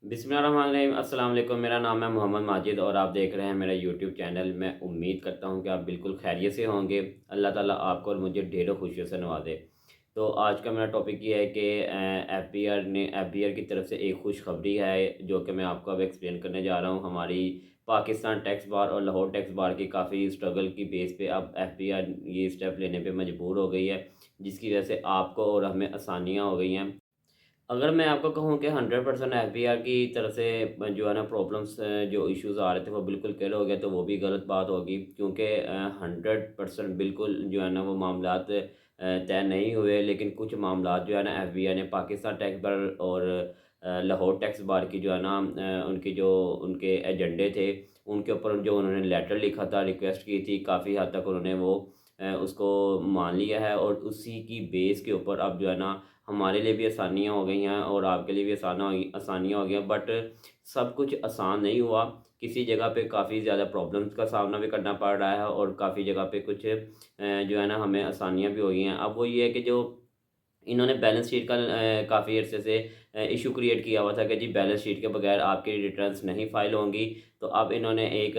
बिस्मिल्लाहिर्रहमानिर्रहीम अस्सलाम वालेकुम। मेरा नाम है मोहम्मद माजिद और आप देख रहे हैं मेरा यूट्यूब चैनल। मैं उम्मीद करता हूं कि आप बिल्कुल खैरियत से होंगे। अल्लाह ताला आपको और मुझे ढेरों खुशियों से नवाजे। तो आज का मेरा टॉपिक ये है कि एफबीआर की तरफ से एक खुशखबरी है जो कि मैं आपको अब एक्सप्लेन करने जा रहा हूँ। हमारी पाकिस्तान टैक्स बार और लाहौर टैक्स बार की काफ़ी स्ट्रगल की बेस पे अब एफबीआर ये स्टेप लेने पे मजबूर हो गई है, जिसकी वजह से आपको और हमें आसानियाँ हो गई हैं। अगर मैं आपको कहूँ कि 100% एफबीआर की तरफ से जो है ना प्रॉब्लम्स जो इश्यूज़ आ रहे थे वो बिल्कुल क्लियर हो गए, तो वो भी गलत बात होगी, क्योंकि 100% बिल्कुल जो है ना वो मामलात तय नहीं हुए। लेकिन कुछ मामलात जो है ना एफबीआर ने पाकिस्तान टैक्स बार और लाहौर टैक्स बार की जो है ना उनकी जो उनके एजेंडे थे उनके ऊपर जो उन्होंने लेटर लिखा था, रिक्वेस्ट की थी, काफ़ी हद तक उन्होंने वो उसको मान लिया है। और उसी की बेस के ऊपर अब जो है ना हमारे लिए भी आसानियाँ हो गई हैं और आपके लिए भी आसानियाँ हो गई हैं। बट सब कुछ आसान नहीं हुआ। किसी जगह पे काफ़ी ज़्यादा प्रॉब्लम्स का सामना भी करना पड़ रहा है और काफ़ी जगह पे कुछ जो है ना हमें आसानियाँ भी हो गई हैं। अब वो ये है कि जो इन्होंने बैलेंस शीट का काफ़ी अरसे से इशू क्रिएट किया हुआ था कि जी बैलेंस शीट के बगैर आपकी रिटर्न्स नहीं फाइल होंगी। तो अब इन्होंने एक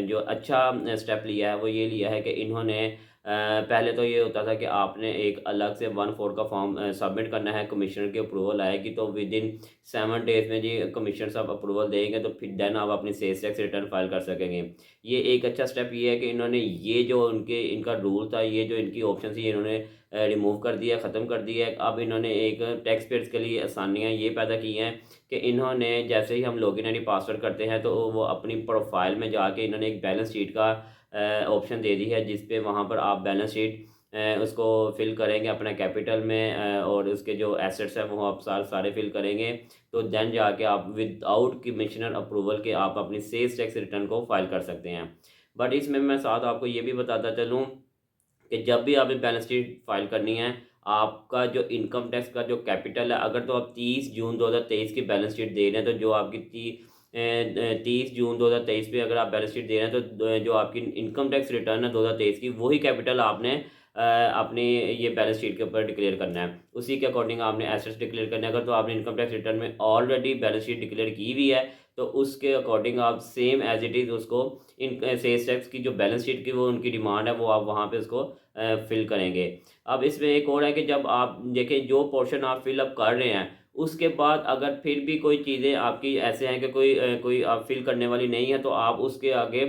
जो अच्छा स्टेप लिया है वो ये लिया है कि इन्होंने पहले तो ये होता था कि आपने एक अलग से 1/4 का फॉर्म सबमिट करना है, कमिश्नर की अप्रूवल आएगी तो विद इन 7 डेज़ में जी कमिश्नर साहब अप्रूवल देंगे, तो फिर देन आप अपनी सेल्स टैक्स रिटर्न फाइल कर सकेंगे। ये एक अच्छा स्टेप ये है कि इन्होंने ये जो इनका रूल था, ये जो इनकी ऑप्शन थी, इन्होंने रिमूव कर दिया, ख़त्म कर दिया है। अब इन्होंने एक टैक्स पेयर्स के लिए आसानियाँ ये पैदा की हैं कि इन्होंने जैसे ही हम लॉगिन यानी पासवर्ड करते हैं तो वो अपनी प्रोफ़ाइल में जाके इन्होंने एक बैलेंस शीट का ऑप्शन दे दी है, जिस पे वहाँ पर आप बैलेंस शीट उसको फ़िल करेंगे अपना कैपिटल में, और उसके जो एसेट्स हैं वो आप सारे फ़िल करेंगे। तो देन जाके आप विदाउट कमिश्नर अप्रूवल के आप अपनी सेल्स टैक्स रिटर्न को फ़ाइल कर सकते हैं। बट इसमें मैं साथ आपको ये भी बताता चलूँ कि जब भी आपने बैलेंस शीट फाइल करनी है, आपका जो इनकम टैक्स का जो कैपिटल है, अगर तो आप 30 जून 2023 की बैलेंस शीट दे रहे हैं, तो जो आपकी 30 जून 2023 पे अगर आप बैलेंस शीट दे रहे हैं, तो जो आपकी इनकम टैक्स रिटर्न है 2023 की, वही कैपिटल आपने अपनी ये बैलेंस शीट के ऊपर डिक्लेयर करना है। उसी के अकॉर्डिंग आपने एसेट्स डिक्लेयर करने हैं। अगर तो आपने इनकम टैक्स रिटर्न में ऑलरेडी बैलेंस शीट डिक्लेयर की हुई है, तो उसके अकॉर्डिंग आप सेम एज़ इट इज़ उसको इन सेल्स टैक्स की जो बैलेंस शीट की वो उनकी डिमांड है, वो आप वहाँ पे उसको फ़िल करेंगे। अब इसमें एक और है कि जब आप देखिए जो पोर्शन आप फ़िल अप कर रहे हैं, उसके बाद अगर फिर भी कोई चीज़ें आपकी ऐसे हैं कि कोई आप फ़िल करने वाली नहीं है, तो आप उसके आगे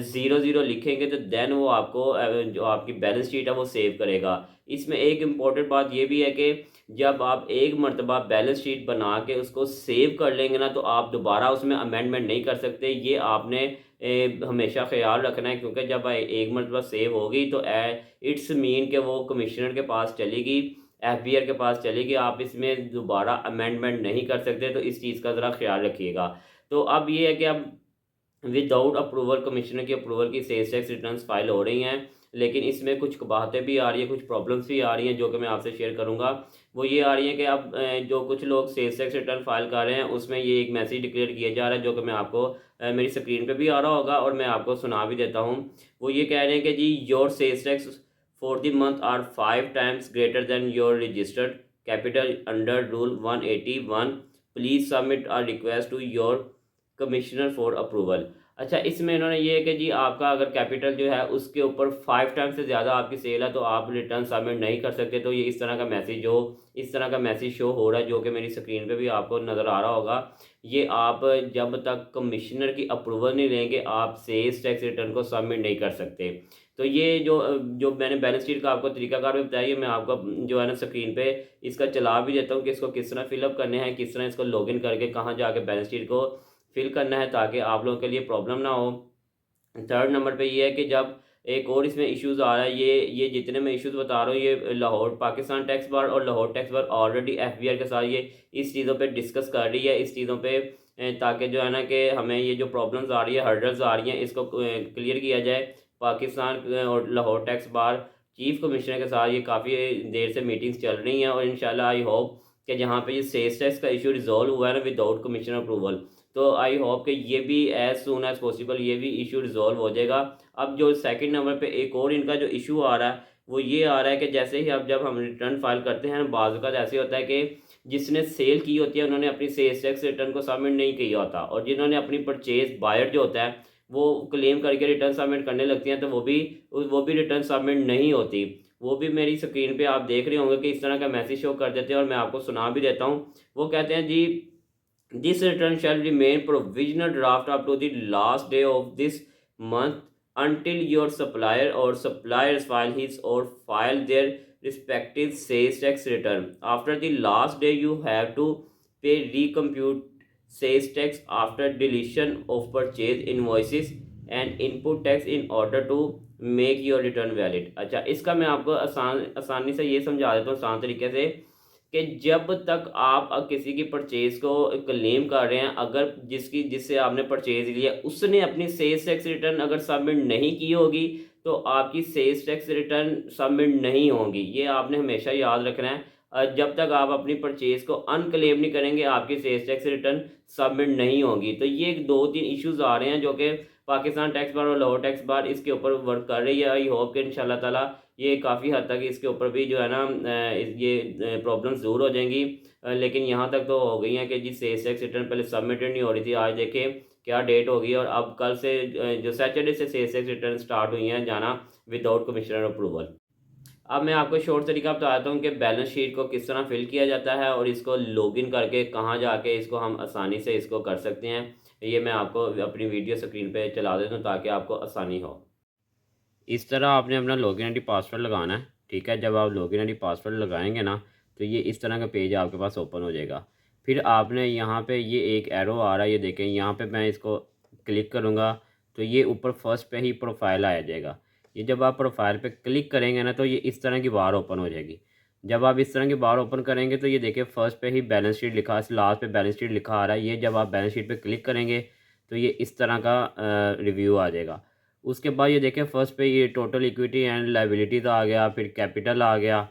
0-0 लिखेंगे, तो देन वो आपको जो आपकी बैलेंस शीट है वो सेव करेगा। इसमें एक इम्पॉर्टेंट बात ये भी है कि जब आप एक मर्तबा बैलेंस शीट बना के उसको सेव कर लेंगे ना, तो आप दोबारा उसमें अमेंडमेंट नहीं कर सकते। ये आपने हमेशा ख़्याल रखना है, क्योंकि जब एक मर्तबा सेव होगी तो इट्स मीन कि वो कमिश्नर के पास चलेगी, एफबीआर के पास चलेगी, आप इसमें दोबारा अमेंडमेंट नहीं कर सकते। तो इस चीज़ का ज़रा ख़्याल रखिएगा। तो अब ये है कि अब विदाउट अप्रूवल, कमिश्नर की अप्रूवल की सेल्स टैक्स रिटर्न्स फाइल हो रही हैं, लेकिन इसमें कुछ कबाहतें भी आ रही हैं, कुछ प्रॉब्लम्स भी आ रही हैं, जो कि मैं आपसे शेयर करूँगा। वो ये आ रही हैं कि अब जो कुछ लोग सेल्स टैक्स रिटर्न फाइल कर रहे हैं, उसमें ये एक मैसेज डिक्लेयर किया जा रहा है, जो कि मैं आपको मेरी स्क्रीन पे भी आ रहा होगा और मैं आपको सुना भी देता हूँ। वो ये कह रहे हैं कि जी your sales tax for the month are 5 times greater than your registered capital under rule 181, please submit a request to your commissioner for approval. अच्छा, इसमें इन्होंने ये है कि जी आपका अगर कैपिटल जो है उसके ऊपर 5 टाइम्स से ज़्यादा आपकी सेल है, तो आप रिटर्न सबमिट नहीं कर सकते। तो ये इस तरह का मैसेज शो हो रहा है, जो कि मेरी स्क्रीन पे भी आपको नज़र आ रहा होगा। ये आप जब तक कमिश्नर की अप्रूवल नहीं लेंगे, आप सेल्स टैक्स रिटर्न को सबमिट नहीं कर सकते। तो ये जो मैंने बैलेंस शीट का आपको तरीकाकार भी बताया, ये मैं आपको जो है ना स्क्रीन पे इसका चला भी देता हूँ कि इसको किस तरह फिलअप करने हैं, किस तरह इसको लॉगिन करके कहाँ जाके बैलेंस शीट को फिल करना है, ताकि आप लोगों के लिए प्रॉब्लम ना हो। थर्ड नंबर पे ये है कि जब एक और इसमें इश्यूज़ आ रहा है, ये जितने मैं इश्यूज़ बता रहा हूँ, ये लाहौर पाकिस्तान टैक्स बार और Lahore tax bar already FBR के साथ ये इस चीज़ों पे डिस्कस कर रही है, इस चीज़ों पे ताकि जो है ना कि हमें ये जो प्रॉब्लम्स आ रही है, हर्डल्स आ रही हैं, इसको क्लियर किया जाए। पाकिस्तान और Lahore tax bar chief commissioner के साथ ये काफ़ी देर से मीटिंग्स चल रही हैं, और इंशाल्लाह आई होप कि जहाँ पे ये सेल्स टैक्स का इशू रिजॉल्व हुआ है ना विदाउट कमिश्नर अप्रूवल, तो आई होप कि ये भी एज़ सून एज़ पॉसिबल ये भी इशू रिज़ॉल्व हो जाएगा। अब जो सेकंड नंबर पे एक और इनका जो इशू आ रहा है, वो ये आ रहा है कि जैसे ही अब जब हम रिटर्न फाइल करते हैं, बाज़ औक़ात ऐसे होता है कि जिसने सेल की होती है उन्होंने अपनी सेल्स टैक्स रिटर्न को सबमिट नहीं किया होता, और जिन्होंने अपनी परचेज बायर जो होता है वो क्लेम करके रिटर्न सबमिट करने लगती हैं तो वो भी रिटर्न सबमिट नहीं होती। वो भी मेरी स्क्रीन पे आप देख रहे होंगे कि इस तरह का मैसेज शो कर देते हैं, और मैं आपको सुना भी देता हूँ। वो कहते हैं जी, this return shall remain provisional draft up to the last day of this month until your supplier or suppliers file his or file their respective sales tax return. After the last day, you have to pay recompute sales tax after deletion of purchase invoices and input tax in order to make your return valid। अच्छा, इसका मैं आपको आसानी से ये समझा देता हूँ आसान तरीके से कि जब तक आप किसी की परचेज़ को क्लेम कर रहे हैं, अगर जिससे आपने परचेज़ लिया उसने अपनी सेल्स टैक्स रिटर्न अगर सबमिट नहीं की होगी, तो आपकी सेल्स टैक्स रिटर्न सबमिट नहीं होंगी। ये आपने हमेशा याद रखना है। जब तक आप अपनी परचेज़ को अनक्लेम नहीं करेंगे, आपकी सेल्स टैक्स रिटर्न सबमिट नहीं होंगी। तो ये 2-3 इश्यूज़ आ रहे हैं जो कि पाकिस्तान टैक्स बार और लाहौर टैक्स बार इसके ऊपर वर्क कर रही है। आई होप कि इंशाल्लाह ताला ये काफ़ी हद तक इसके ऊपर भी जो है ना ये प्रॉब्लम्स दूर हो जाएंगी। लेकिन यहाँ तक तो हो गई हैं कि जी सेल्स टैक्स रिटर्न पहले सबमिटेड नहीं हो रही थी। आज देखें क्या डेट होगी, और अब कल से जो सैटरडे से सेल्स टैक्स रिटर्न स्टार्ट हुई हैं जाना विदाउट कमिश्नर अप्रूवल। अब मैं आपको शॉर्ट तरीका बताता हूँ कि बैलेंस शीट को किस तरह फिल किया जाता है, और इसको लॉगिन करके कहाँ जाके इसको हम आसानी से इसको कर सकते हैं। ये मैं आपको अपनी वीडियो स्क्रीन पे चला देता हूँ ताकि आपको आसानी हो। इस तरह आपने अपना लॉगिन आईडी पासवर्ड लगाना है, ठीक है। जब आप लॉगिन आईडी पासवर्ड लगाएंगे ना, तो ये इस तरह का पेज आपके पास ओपन हो जाएगा। फिर आपने यहाँ पे ये एक एरो आ रहा है, ये देखें यहाँ पे मैं इसको क्लिक करूँगा तो ये ऊपर फर्स्ट पे ही प्रोफाइल आ जाएगा। ये जब आप प्रोफाइल पे क्लिक करेंगे ना, तो ये इस तरह की बार ओपन हो जाएगी। जब आप इस तरह की बार ओपन करेंगे तो ये देखिए फर्स्ट पे ही बैलेंस शीट लिखा, लास्ट पे बैलेंस शीट लिखा आ रहा है। ये जब आप बैलेंस शीट पे क्लिक करेंगे तो ये इस तरह का रिव्यू आ जाएगा। उसके बाद ये देखें फर्स्ट पे ये टोटल इक्विटी एंड लायबिलिटीज़ आ गया, फिर कैपिटल आ गया।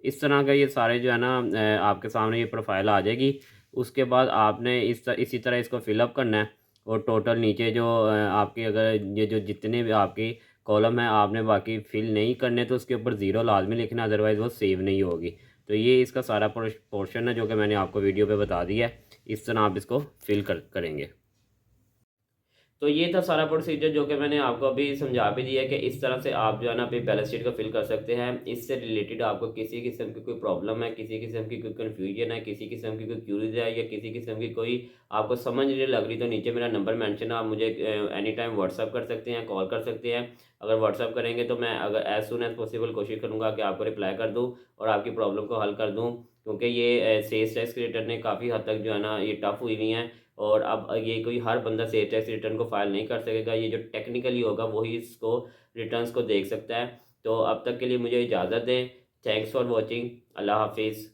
इस तरह का ये सारे जो है ना आपके सामने ये प्रोफाइल आ जाएगी। उसके बाद आपने इसी तरह इसको फिलअप करना है, और टोटल नीचे जो आपकी अगर ये जो जितने भी आपकी कॉलम है आपने बाकी फिल नहीं करने तो उसके ऊपर ज़ीरो लाजमी लिखना, अदरवाइज़ वो सेव नहीं होगी। तो ये इसका सारा पोर्शन है जो कि मैंने आपको वीडियो पे बता दिया है। इस तरह आप इसको फिल करेंगे। तो ये था सारा प्रोसीजर जो कि मैंने आपको अभी समझा भी दिया है कि इस तरह से आप जो है ना अपनी बैलेंस शीट को फिल कर सकते हैं। इससे रिलेटेड आपको किसी किस्म की कोई प्रॉब्लम है, किसी किस्म की कोई कन्फ्यूजन है, किसी किस्म की कोई क्यूरीज है, या किसी किस्म की कोई आपको समझ नहीं लग रही, तो नीचे मेरा नंबर मेंशन है, आप मुझे एनी टाइम व्हाट्सअप कर सकते हैं, कॉल कर सकते हैं। अगर व्हाट्सअप करेंगे तो मैं अगर एज सुन एज पॉसिबल कोशिश करूँगा कि आपको रिप्लाई कर दूँ और आपकी प्रॉब्लम को हल कर दूँ, क्योंकि ये सेल्स टैक्स क्रिएटर ने काफ़ी हद तक जो है ना ये टफ हुई हुई हैं। और अब ये कोई हर बंदा सेल्स टैक्स रिटर्न को फाइल नहीं कर सकेगा। ये जो टेक्निकली होगा वही इसको रिटर्न्स को देख सकता है। तो अब तक के लिए मुझे इजाज़त दें। Thanks for watching. अल्लाह हाफिज़।